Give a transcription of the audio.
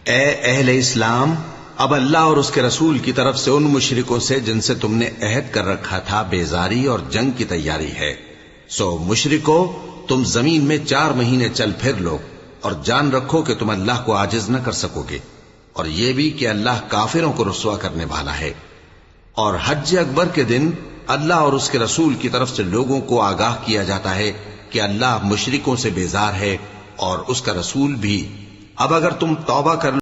ए अहले इस्लाम, अब अल्लाह और उसके रसूल की तरफ से उन मुशरिकों से जिनसे तुमने अहद कर रखा था बेजारी और जंग की तैयारी है। सो मुशरिको, तुम जमीन में 4 महीने चल फिर लो और जान रखो कि तुम अल्लाह को आजिज न कर सकोगे, और यह भी कि अल्लाह काफिरों को रुस्वा करने वाला है। और हज अकबर के दिन अल्लाह और उसके रसूल की तरफ से लोगों को आगाह किया जाता है कि अल्लाह मुशरिकों से बेजार है और उसका रसूल भी। अब अगर तुम तौबा कर